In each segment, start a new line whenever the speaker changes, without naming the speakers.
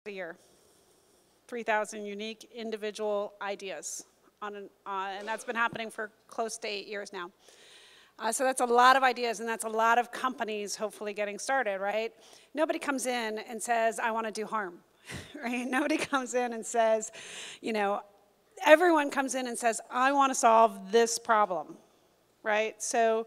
a year. 3,000 unique individual ideas, and that's been happening for close to 8 years now. So that's a lot of ideas, and that's a lot of companies hopefully getting started, right? Nobody comes in and says, I want to do harm, right? Nobody comes in and says, you know, everyone comes in and says, I want to solve this problem, right? So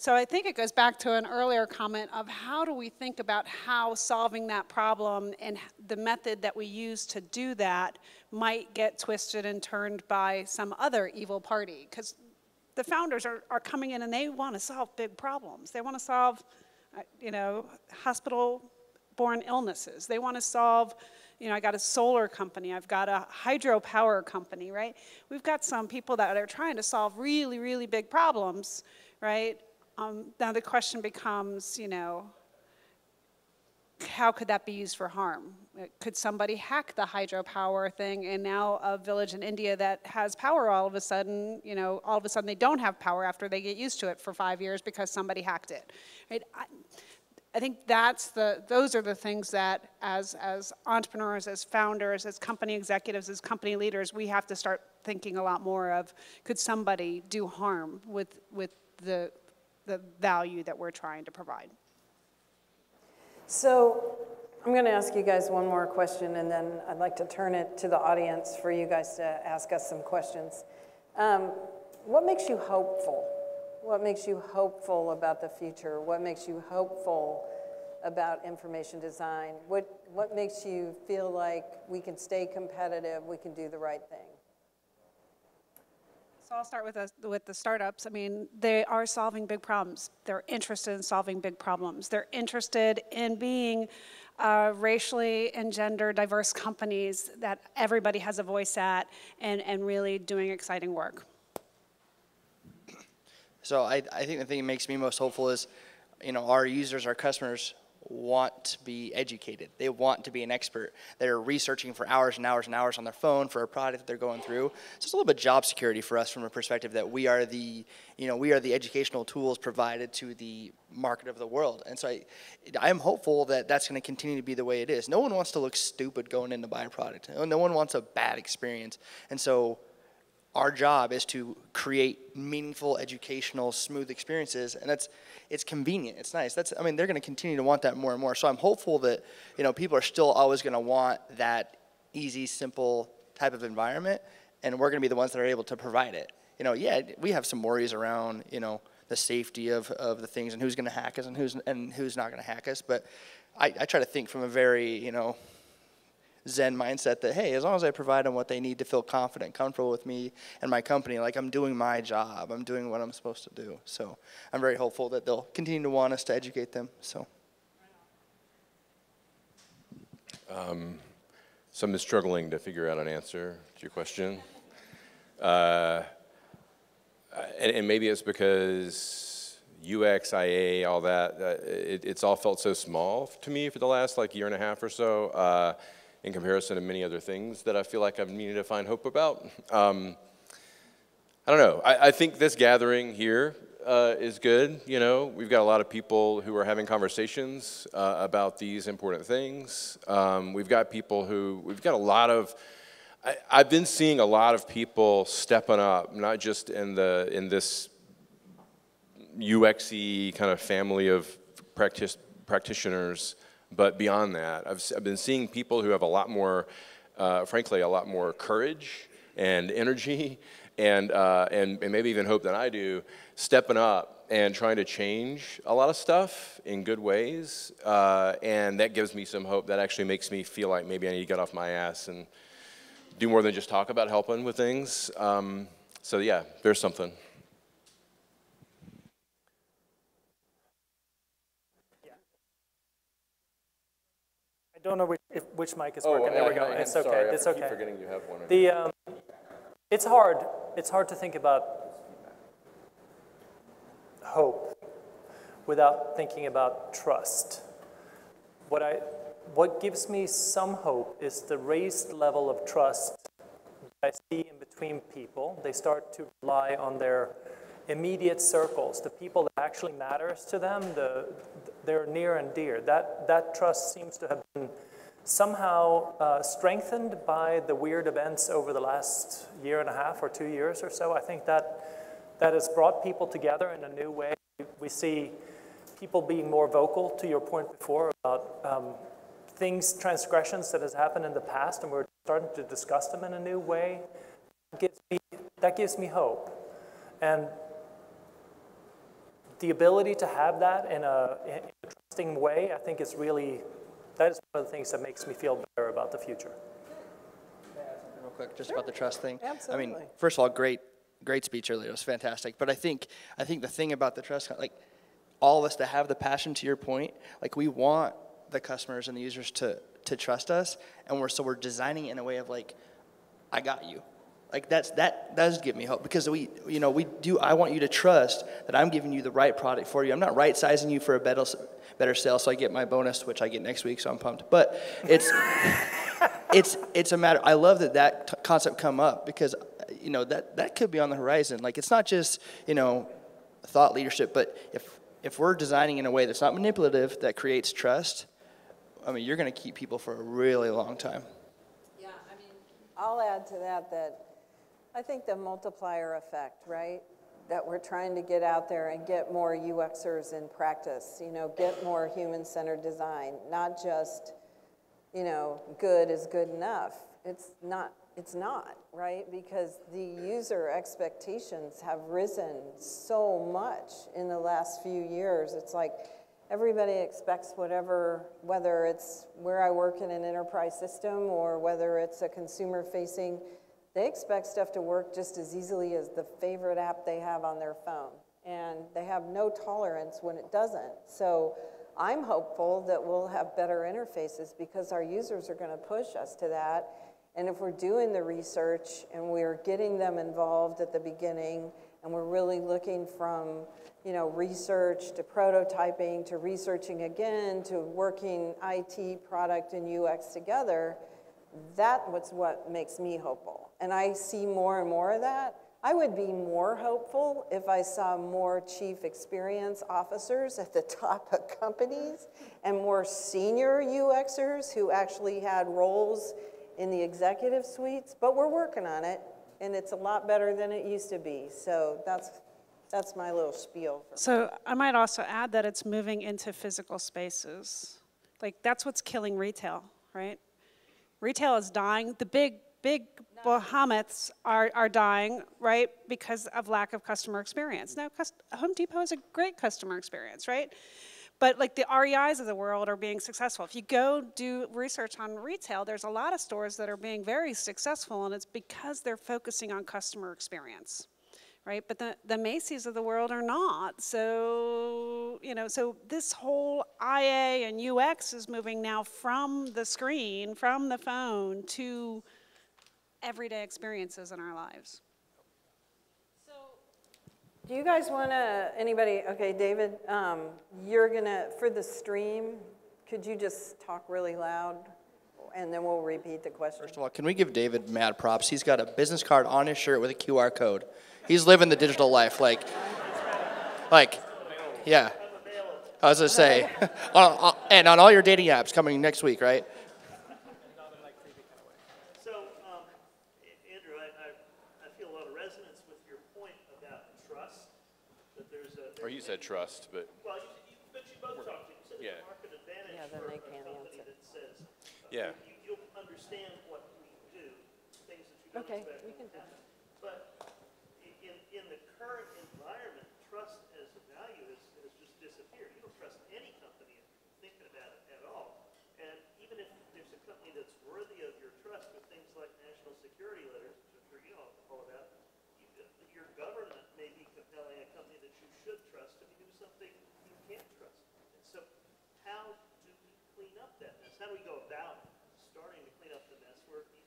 I think it goes back to an earlier comment of how do we think about how solving that problem and the method that we use to do that might get twisted and turned by some other evil party. Because the founders are coming in and they want to solve big problems. They want to solve, you know, hospital-borne illnesses. They want to solve, you know, I got a solar company, I've got a hydropower company, right? We've got some people that are trying to solve really, really big problems, right? Now the question becomes, you know, how could that be used for harm? Could somebody hack the hydropower thing, and now a village in India that has power all of a sudden, you know, all of a sudden they don't have power after they get used to it for 5 years because somebody hacked it, right? I think those are the things that as entrepreneurs, as founders, as company executives, as company leaders, we have to start thinking a lot more of, could somebody do harm with the value that we're trying to provide?
So I'm going to ask you guys one more question, and then I'd like to turn it to the audience for you guys to ask us some questions. What makes you hopeful? What makes you hopeful about the future? What makes you hopeful about information design? What makes you feel like we can stay competitive, we can do the right thing?
So I'll start with the startups. I mean, they are solving big problems. They're interested in solving big problems. They're interested in being racially and gender diverse companies that everybody has a voice at, and really doing exciting work.
So I think the thing that makes me most hopeful is, you know, our users, our customers want to be educated. They want to be an expert. They're researching for hours and hours and hours on their phone for a product that they're going through. So it's a little bit job security for us from a perspective that we are the educational tools provided to the market of the world. And so I'm hopeful that that's going to continue to be the way it is. No one wants to look stupid going in to buy a product. No one wants a bad experience. And so our job is to create meaningful, educational, smooth experiences, and it's convenient. It's nice. I mean, they're going to continue to want that more and more. So I'm hopeful that, you know, people are still always going to want that easy, simple type of environment, and we're going to be the ones that are able to provide it. You know, yeah, we have some worries around, you know, the safety of the things and who's going to hack us and who's not going to hack us. But I try to think from a very, you know, Zen mindset that, hey, as long as I provide them what they need to feel confident, comfortable with me and my company, like I'm doing my job, I'm doing what I'm supposed to do. So I'm very hopeful that they'll continue to want us to educate them. So
I'm just struggling to figure out an answer to your question. And maybe it's because UX, IA, all that, it's all felt so small to me for the last like year and a half or so. In comparison to many other things that I feel like I've needed to find hope about. I don't know. I think this gathering here is good. You know, we've got a lot of people who are having conversations about these important things. We've got a lot of, I've been seeing a lot of people stepping up, not just in this UX-y kind of family of practitioners, but beyond that, I've been seeing people who have a lot more, frankly, a lot more courage and energy and maybe even hope than I do, stepping up and trying to change a lot of stuff in good ways. And that gives me some hope. That actually makes me feel like maybe I need to get off my ass and do more than just talk about helping with things. So yeah, there's something.
I don't know which mic is working. There we go. It's okay.
Sorry,
It's
I
okay.
keep forgetting you have one.
It's hard. It's hard to think about hope without thinking about trust. What gives me some hope is the raised level of trust that I see in between people. They start to rely on their immediate circles, the people that actually matters to them, they're near and dear. That trust seems to have been somehow strengthened by the WIAD events over the last year and a half or 2 years or so. I think that has brought people together in a new way. We see people being more vocal, to your point before, about transgressions that has happened in the past, and we're starting to discuss them in a new way. That gives me hope. And the ability to have that in a trusting way, I think that is one of the things that makes me feel better about the future.
Real quick, just about the trust thing.
Absolutely.
I mean, first of all, great speech earlier. It was fantastic. But I think the thing about the trust, like all of us to have the passion, to your point, like we want the customers and the users to trust us, and we're designing it in a way of like, I got you. Like that does give me hope, because I want you to trust that I'm giving you the right product for you. I'm not right sizing you for a better sale so I get my bonus, which I get next week, so I'm pumped. But it's it's a matter. I love that concept come up, because that could be on the horizon. Like, it's not just thought leadership, but if we're designing in a way that's not manipulative, that creates trust, I mean, you're going to keep people for a really long time.
Yeah, I mean, I'll add to that I think the multiplier effect, right? That we're trying to get out there and get more UXers in practice, get more human-centered design, not just, good is good enough. It's not, right? Because the user expectations have risen so much in the last few years. It's like everybody expects whether it's where I work in an enterprise system or whether it's a consumer-facing, they expect stuff to work just as easily as the favorite app they have on their phone. And they have no tolerance when it doesn't. So I'm hopeful that we'll have better interfaces, because our users are going to push us to that. And if we're doing the research and we're getting them involved at the beginning, and we're really looking from research to prototyping to researching again to working IT, product, and UX together, that's what makes me hopeful. And I see more and more of that. I would be more hopeful if I saw more chief experience officers at the top of companies and more senior UXers who actually had roles in the executive suites. But we're working on it, and it's a lot better than it used to be. So that's my little spiel.
So I might also add that it's moving into physical spaces. Like, that's what's killing retail, right? Retail is dying. The big behemoths are dying, right, because of lack of customer experience. Now, Home Depot is a great customer experience, right? But like the REIs of the world are being successful. If you go do research on retail, there's a lot of stores that are being very successful, and it's because they're focusing on customer experience, right? But the Macy's of the world are not. So, so this whole IA and UX is moving now from the screen, from the phone, to everyday experiences in our lives.
So, do you guys want to, okay, David, you're going to, for the stream, could you just talk really loud, and then we'll repeat the question?
First of all, can we give David mad props? He's got a business card on his shirt with a QR code. He's living the digital life, like, yeah. I was going to say, and on all your dating apps coming next week, right?
So, Andrew, I feel a lot of resonance with your point about trust, that there's a...
Or you said trust, but...
Well, but you both talked, you said
Yeah.
it's a market advantage
then
for
they
a
can't
company
answer.
that says,
Yeah.
you'll understand what we do, things that you don't
Okay,
expect
we can
will happen. But in the current environment, trust as a value has just disappeared. You don't trust any company if you're thinking about it at all. And even if there's a company that's worthy of your trust with things like national security letters, which I'm sure you know all about, your government may be compelling a company that you should trust if you do something you can't trust. And so how do we clean up that mess? How do we go about starting to clean up the mess where you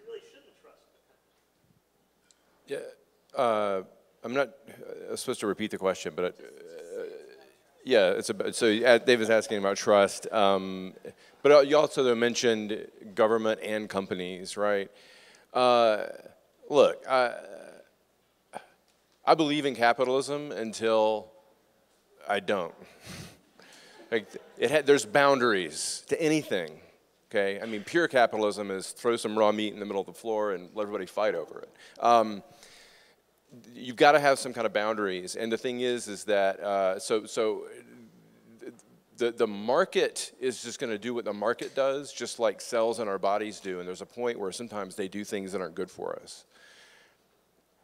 really shouldn't trust the company?
Yeah, I'm not supposed to repeat the question, but yeah, David's asking about trust. But you also mentioned government and companies, right? Look, I believe in capitalism until I don't. Like, there's boundaries to anything, okay? I mean, pure capitalism is throw some raw meat in the middle of the floor and let everybody fight over it. You've got to have some kind of boundaries, and the thing is that, the market is just going to do what the market does, just like cells in our bodies do, and there's a point where sometimes they do things that aren't good for us.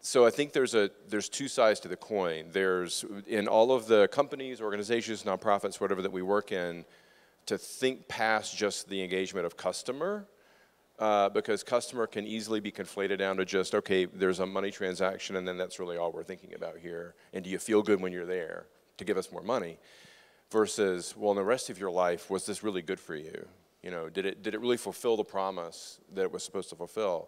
So I think there's two sides to the coin. There's, in all of the companies, organizations, nonprofits, whatever that we work in, to think past just the engagement of customer, because customer can easily be conflated down to just, okay, there's a money transaction and then that's really all we're thinking about here. And do you feel good when you're there to give us more money? Versus, well, in the rest of your life, was this really good for you? You know, did it really fulfill the promise that it was supposed to fulfill?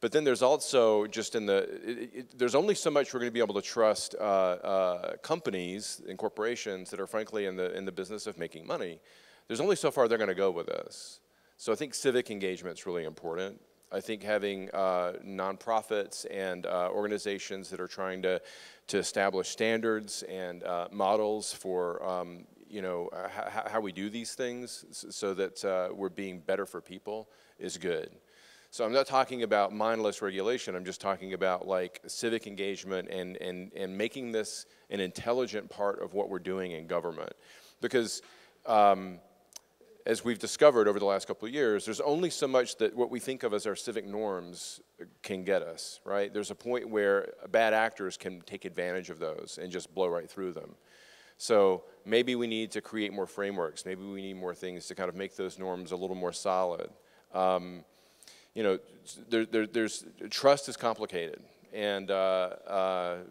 But then there's also just there's only so much we're going to be able to trust companies and corporations that are frankly in the business of making money. There's only so far they're going to go with this. So I think civic engagement is really important. I think having nonprofits and organizations that are trying to establish standards and models for you know, how we do these things so that we're being better for people is good. So I'm not talking about mindless regulation. I'm just talking about like civic engagement and making this an intelligent part of what we're doing in government. Because as we've discovered over the last couple of years, there's only so much that what we think of as our civic norms can get us, right? There's a point where bad actors can take advantage of those and just blow right through them. So maybe we need to create more frameworks. Maybe we need more things to kind of make those norms a little more solid. You know, there's trust is complicated, and but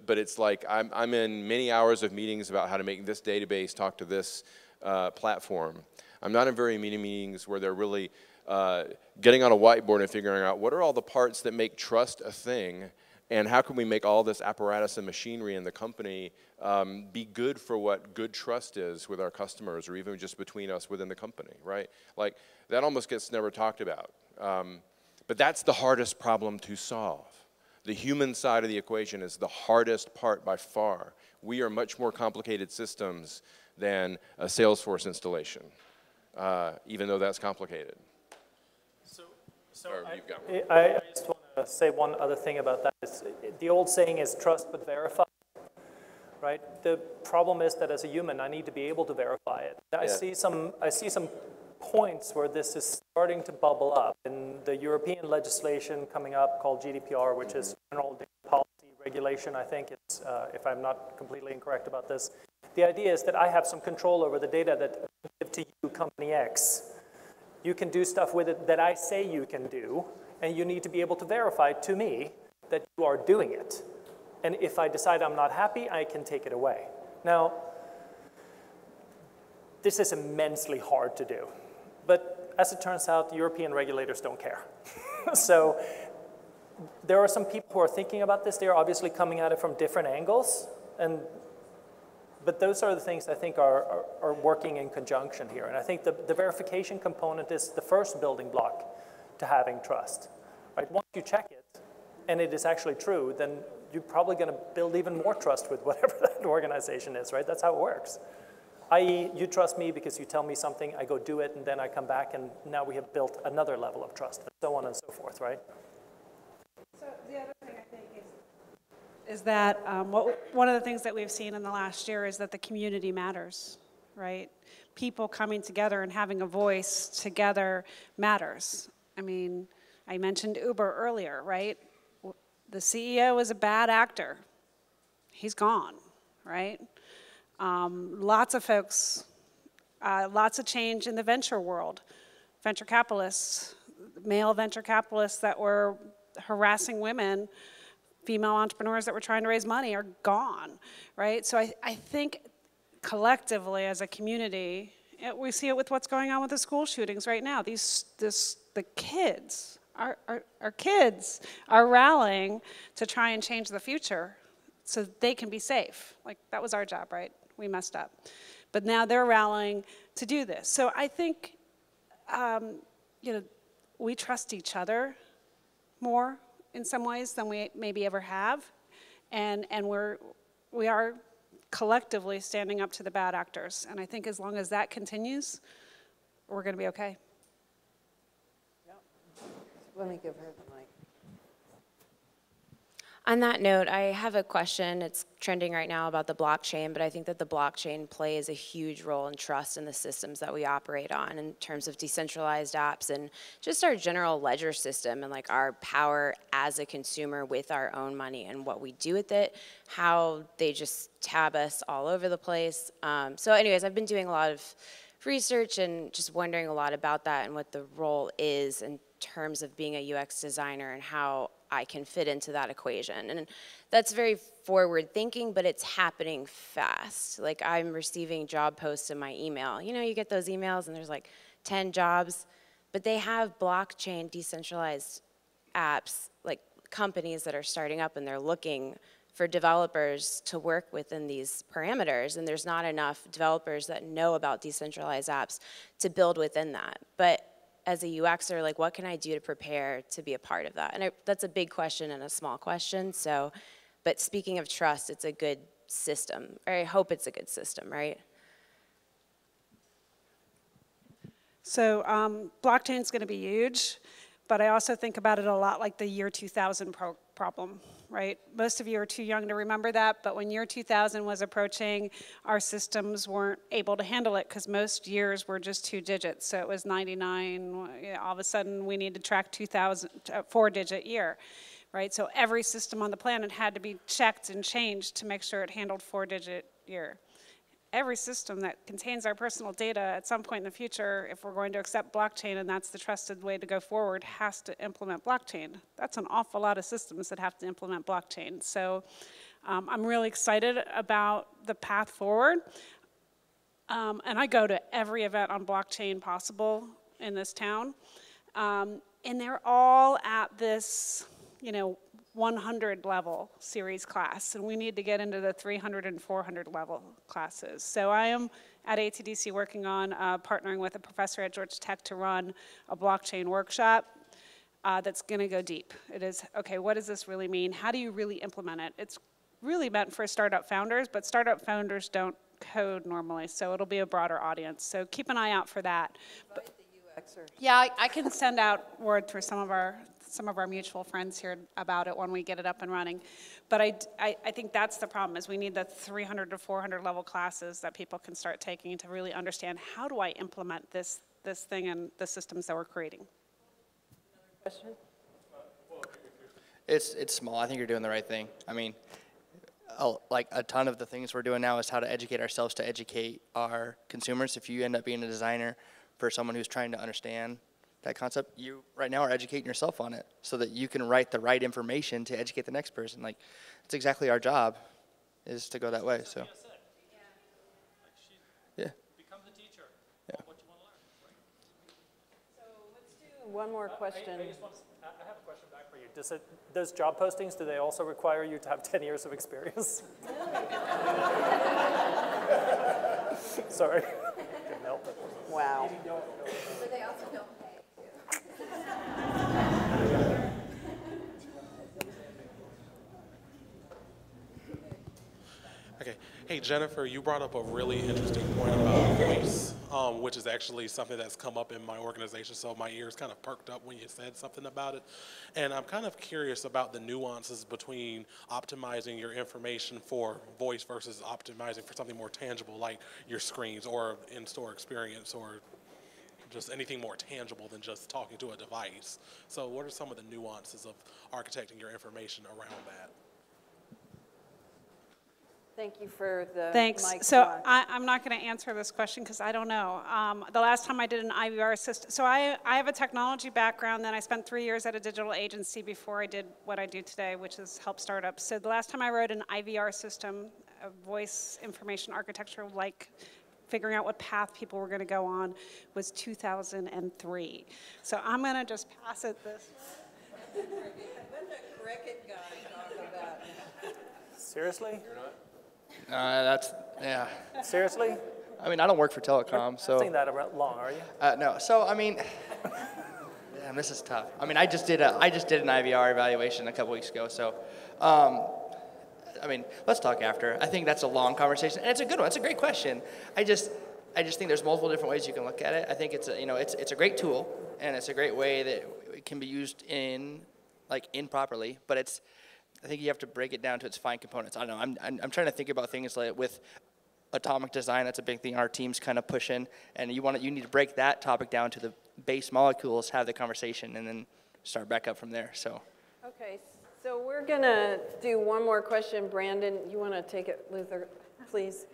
it's like I'm in many hours of meetings about how to make this database talk to this platform. I'm not in very many meetings where they're really getting on a whiteboard and figuring out what are all the parts that make trust a thing, and how can we make all this apparatus and machinery in the company be good for what good trust is with our customers, or even just between us within the company, right? Like, that almost gets never talked about. But that's the hardest problem to solve. The human side of the equation is the hardest part by far. We are much more complicated systems than a Salesforce installation, even though that's complicated.
So
I
just want to say one other thing about that. The old saying is trust but verify, right? The problem is that as a human, I need to be able to verify it. I see some points where this is starting to bubble up. In the European legislation coming up called GDPR, which is General Data Policy Regulation, I think it's, if I'm not completely incorrect about this. The idea is that I have some control over the data that I give to you, company X. You can do stuff with it that I say you can do, and you need to be able to verify to me that you are doing it. And if I decide I'm not happy, I can take it away. Now, this is immensely hard to do. But as it turns out, European regulators don't care. So there are some people who are thinking about this. They're obviously coming at it from different angles. But those are the things I think are working in conjunction here. And I think the verification component is the first building block to having trust. Right? Once you check it, and it is actually true, then you're probably going to build even more trust with whatever that organization is, right? That's how it works. I.e., you trust me because you tell me something, I go do it, and then I come back, and now we have built another level of trust, and so on and so forth, right?
So the other thing I think is that one of the things that we've seen in the last year is that the community matters, right? People coming together and having a voice together matters. I mean, I mentioned Uber earlier, right? The CEO is a bad actor. He's gone, right? Lots of folks, lots of change in the venture world. Venture capitalists, male venture capitalists that were harassing women, female entrepreneurs that were trying to raise money are gone, right? So I think collectively as a community, we see it with what's going on with the school shootings right now. The kids, our kids are rallying to try and change the future so they can be safe. Like, that was our job, right? We messed up. But now they're rallying to do this. So I think, you know, we trust each other more in some ways than we maybe ever have. And we are collectively standing up to the bad actors. And I think as long as that continues, we're going to be okay.
Let me give her the mic.
On that note, I have a question. It's trending right now about the blockchain, but I think that the blockchain plays a huge role in trust in the systems that we operate on in terms of decentralized apps and just our general ledger system and like our power as a consumer with our own money and what we do with it, how they just tab us all over the place. So anyways, I've been doing a lot of research and just wondering a lot about that and what the role is in terms of being a UX designer and how I can fit into that equation. And that's very forward thinking, but it's happening fast. Like I'm receiving job posts in my email. You know, you get those emails and there's like 10 jobs, but they have blockchain decentralized apps, like companies that are starting up and they're looking for developers to work within these parameters, and there's not enough developers that know about decentralized apps to build within that. But as a UXer, like what can I do to prepare to be a part of that? And that's a big question and a small question. So, but speaking of trust, it's a good system, or I hope it's a good system, right?
So blockchain is going to be huge, but I also think about it a lot like the year 2000 problem, right? Most of you are too young to remember that, but when year 2000 was approaching, our systems weren't able to handle it because most years were just 2 digits. So it was 99, all of a sudden we need to track 2000, 4-digit year, right? So every system on the planet had to be checked and changed to make sure it handled 4-digit year. Every system that contains our personal data at some point in the future, if we're going to accept blockchain and that's the trusted way to go forward, has to implement blockchain. That's an awful lot of systems that have to implement blockchain. So I'm really excited about the path forward. And I go to every event on blockchain possible in this town. And they're all at this, 100 level series class, and we need to get into the 300 and 400 level classes. So I am at ATDC working on partnering with a professor at Georgia Tech to run a blockchain workshop that's going to go deep. It is, okay, what does this really mean? How do you really implement it? It's really meant for startup founders, but startup founders don't code normally, so it'll be a broader audience. So keep an eye out for that. But, yeah, I can send out word through some of our mutual friends here about it when we get it up and running. But I think that's the problem, is we need the 300 to 400 level classes that people can start taking to really understand, how do I implement this thing and the systems that we're creating?
Another question?
It's small. I think you're doing the right thing. I mean, like a ton of the things we're doing now is how to educate ourselves to educate our consumers. If you end up being a designer for someone who's trying to understand that concept, you right now are educating yourself on it so that you can write the right information to educate the next person. Like, it's exactly our job, is to go that way. So, yeah.
Become the teacher.
Yeah.
What you want to learn.
So let's do one more question.
I have a question back for you. Those job postings, do they also require you to have 10 years of experience? Sorry. Couldn't help it.
Wow.
But they also don't pay.
Okay. Hey, Jennifer, you brought up a really interesting point about voice, which is actually something that's come up in my organization, so my ears kind of perked up when you said something about it. And I'm kind of curious about the nuances between optimizing your information for voice versus optimizing for something more tangible, like your screens or in-store experience, or just anything more tangible than just talking to a device. So what are some of the nuances of architecting your information around that?
Thank you for the
Thanks.
mic
So
talk.
I'm not going to answer this question because I don't know. The last time I did an IVR system, so I have a technology background, then I spent 3 years at a digital agency before I did what I do today, which is help startups. So the last time I wrote an IVR system, a voice information architecture, like figuring out what path people were going to go on, was 2003. So I'm going to just pass it this way.
Let the cricket guy talk about it.
Seriously?
Yeah.
Seriously?
I mean, I don't work for telecom, so.
Saying that long, are you?
No. So, I mean, damn, this is tough. I mean, I just did an IVR evaluation a couple weeks ago, so, I mean, let's talk after. I think that's a long conversation, and it's a good one. It's a great question. I I just think there's multiple different ways you can look at it. I think it's a, it's a great tool, and it's a great way that it can be used improperly, but I think you have to break it down to its fine components. I don't know, I'm trying to think about things like with atomic design. That's a big thing our team's kind of pushing, and you need to break that topic down to the base molecules, have the conversation, and then start back up from there. So.
Okay, so we're gonna do one more question. Brandon, you want to take it, Luther, please?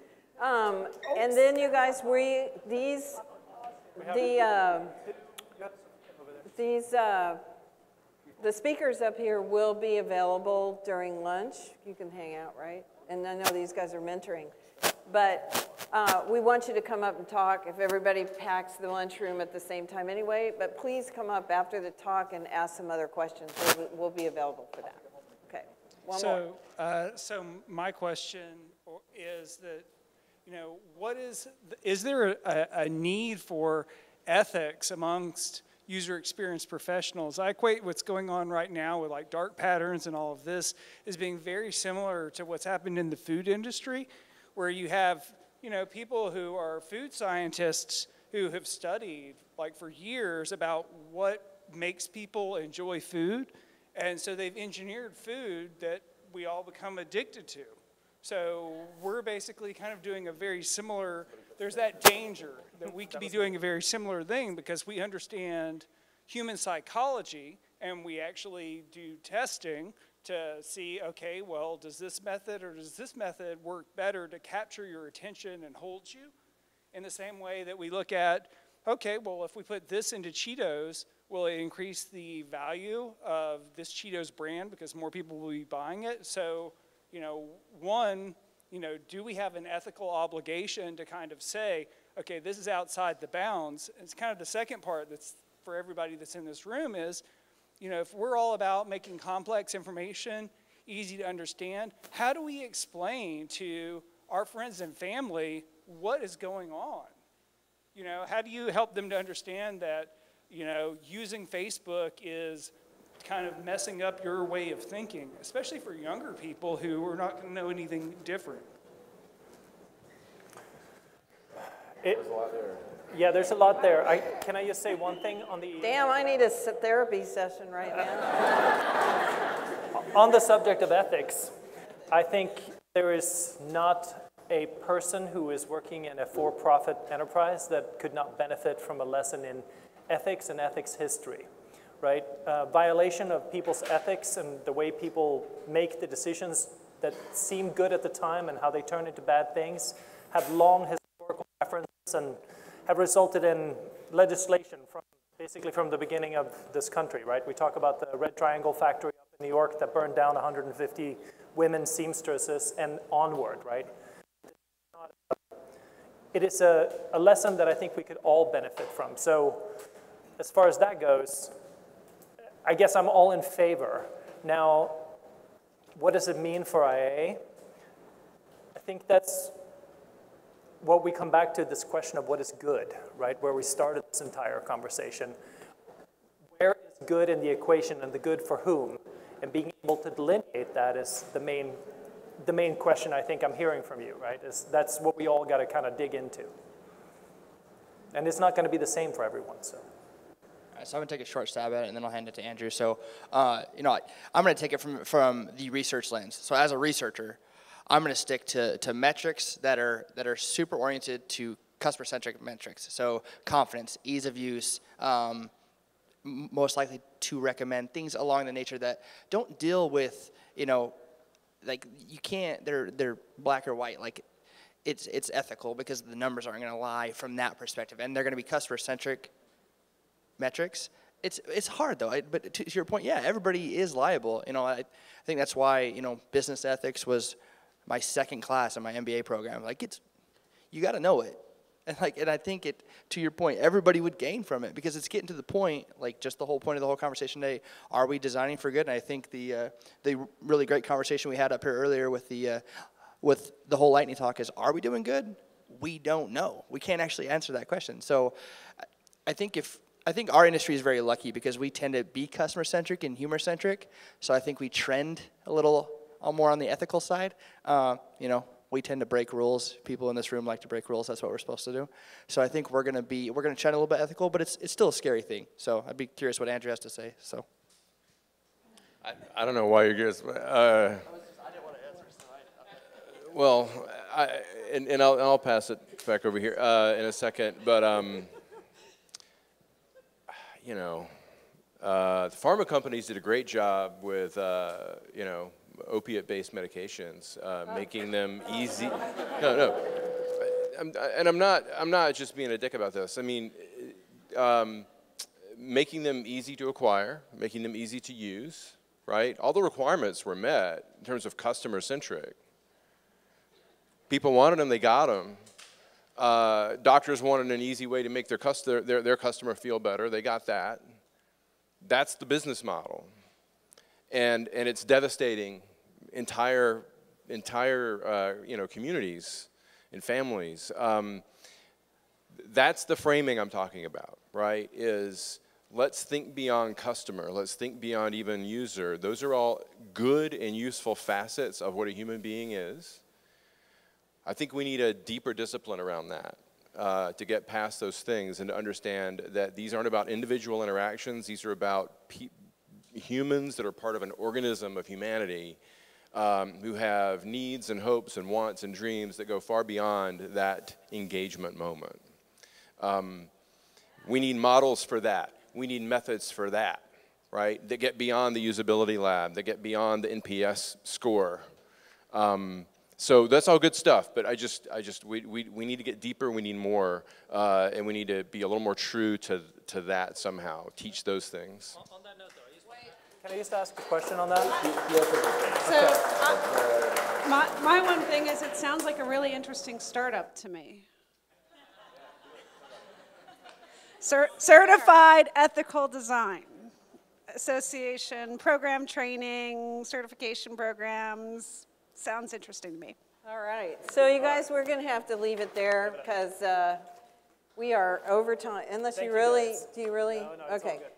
And then you guys, the speakers up here will be available during lunch. You can hang out, right? And I know these guys are mentoring. But we want you to come up and talk if everybody packs the lunchroom at the same time anyway. But please come up after the talk and ask some other questions. We'll be available for that. Okay, one more.
So my question is that, is there a need for ethics amongst user experience professionals? I equate what's going on right now with like dark patterns and all of this as being very similar to what's happened in the food industry, where you have, people who are food scientists who have studied like for years about what makes people enjoy food. And so they've engineered food that we all become addicted to. So we're basically kind of doing a very similar, there's that danger that we could be doing a very similar thing because we understand human psychology and we actually do testing to see, okay, well, does this method or does this method work better to capture your attention and hold you? In the same way that we look at, okay, well, if we put this into Cheetos, will it increase the value of this Cheetos brand because more people will be buying it? So, do we have an ethical obligation to kind of say, okay, this is outside the bounds? It's kind of the second part that's for everybody that's in this room is, if we're all about making complex information easy to understand, how do we explain to our friends and family what is going on? How do you help them to understand that, using Facebook is kind of messing up your way of thinking, especially for younger people who are not going to know anything different?
There's a lot there.
Yeah, there's a lot there. Can I just say one thing on the...
Damn, I need a therapy session right now.
On the subject of ethics, I think there is not a person who is working in a for-profit enterprise that could not benefit from a lesson in ethics and ethics history, right? Violation of people's ethics and the way people make the decisions that seem good at the time and how they turn into bad things have long historical references and have resulted in legislation basically from the beginning of this country, right? We talk about the Red Triangle factory up in New York that burned down 150 women seamstresses and onward, right? It is a lesson that I think we could all benefit from. So as far as that goes, I guess I'm all in favor. Now, what does it mean for IA? I think that's what we come back to, this question of what is good, right? Where we started this entire conversation. Where is good in the equation and the good for whom? And being able to delineate that is the main question I think I'm hearing from you, right? That's what we all got to kind of dig into. And it's not going to be the same for everyone, so.
All right, so I'm going to take a short stab at it, and then I'll hand it to Andrew. So, I'm going to take it from the research lens. So as a researcher, I'm going to stick to metrics that are super oriented to customer-centric metrics. So confidence, ease of use, most likely to recommend, things along the nature that don't deal with, like you can't, they're black or white. Like it's ethical because the numbers aren't going to lie from that perspective. And they're going to be customer-centric metrics. It's hard though, but to your point, yeah, everybody is liable. I think that's why, business ethics was my second class in my MBA program. Like you got to know it. And I think to your point, everybody would gain from it because it's getting to the point, like just the whole point of the whole conversation today, are we designing for good? And I think the really great conversation we had up here earlier with the whole lightning talk is, are we doing good? We don't know. We can't actually answer that question. So I think our industry is very lucky because we tend to be customer-centric and humor-centric. So I think we trend a little more on the ethical side. we tend to break rules. People in this room like to break rules. That's what we're supposed to do. So I think we're going to try a little bit ethical, but it's still a scary thing. So I'd be curious what Andrew has to say. So
I don't know why you're curious. Well, I'll pass it back over here in a second. But you know, the pharma companies did a great job with you know, opiate-based medications, making them easy. No. I'm not just being a dick about this. I mean, making them easy to acquire, making them easy to use, right? All the requirements were met in terms of customer-centric. People wanted them, they got them. Doctors wanted an easy way to make their customer feel better, they got that. That's the business model. And it's devastating entire you know, communities and families. That's the framing I'm talking about, right? Is let's think beyond customer, let's think beyond even user. Those are all good and useful facets of what a human being is. I think we need a deeper discipline around that to get past those things and to understand that these aren't about individual interactions, these are about humans that are part of an organism of humanity who have needs and hopes and wants and dreams that go far beyond that engagement moment. We need models for that. We need methods for that, right? That get beyond the usability lab, that get beyond the NPS score. So that's all good stuff, but we need to get deeper, we need more, and we need to be a little more true to that somehow, teach those things.
On that note, though, can I just ask a question on that?
So my one thing is it sounds like a really interesting startup to me. Certified Ethical Design Association, program training, certification programs. Sounds interesting to me.
All right. So you guys, we're going to have to leave it there because we are over time. Unless you really, do you really?
No, it's all
okay.
good.